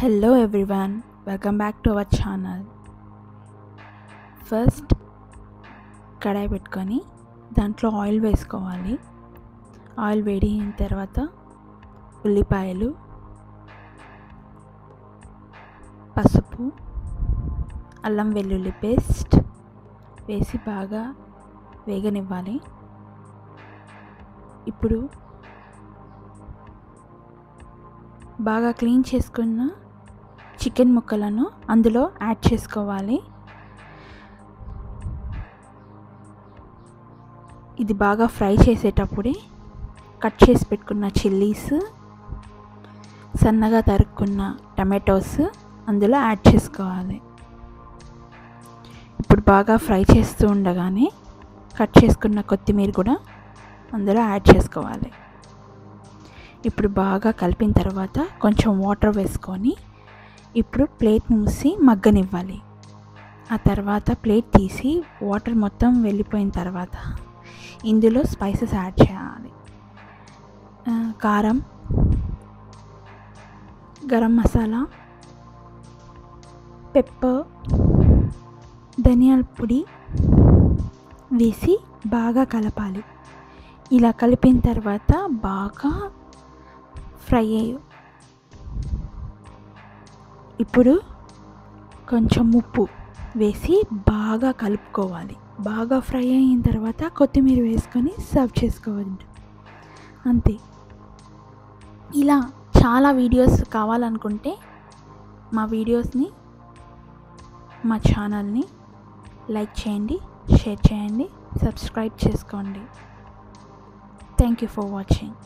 Hello everyone, welcome back to our channel. First కడాయి పెట్టుకొని దాంట్లో ఆయిల్ వేసుకోవాలి. ఆయిల్ వేడి అయిన తర్వాత ఉల్లిపాయలు, పసుపు, అల్లం వెల్లుల్లి పేస్ట్ వేసి బాగా వేగనివ్వాలి. ఇప్పుడు బాగా క్లీన్ చేసుకున్న చికెన్ ముక్కలను అందులో యాడ్ చేసుకోవాలి. ఇది బాగా ఫ్రై చేసేటప్పుడే కట్ చేసి పెట్టుకున్న చిల్లీస్, సన్నగా తరుక్కున్న టమాటోస్ అందులో యాడ్ చేసుకోవాలి. ఇప్పుడు బాగా ఫ్రై చేస్తూ ఉండగానే కట్ చేసుకున్న కొత్తిమీర కూడా అందులో యాడ్ చేసుకోవాలి. ఇప్పుడు బాగా కలిపిన తర్వాత కొంచెం వాటర్ వేసుకొని ఇప్పుడు ప్లేట్ మూసి మగ్గనివ్వాలి. ఆ తర్వాత ప్లేట్ తీసి వాటర్ మొత్తం వెళ్ళిపోయిన తర్వాత ఇందులో స్పైసెస్ యాడ్ చేయాలి. కారం, గరం మసాలా, పెప్పర్, ధనియాల పొడి వేసి బాగా కలపాలి. ఇలా కలిపిన తర్వాత బాగా ఫ్రై ఇప్పుడు కొంచెం ఉప్పు వేసి బాగా కలుపుకోవాలి. బాగా ఫ్రై అయిన తర్వాత కొత్తిమీర వేసుకొని సర్వ్ చేసుకోవాలి. అంతే. ఇలా చాలా వీడియోస్ కావాలనుకుంటే మా వీడియోస్ని, మా ఛానల్ని లైక్ చేయండి, షేర్ చేయండి, సబ్స్క్రైబ్ చేసుకోండి. Thank you for watching.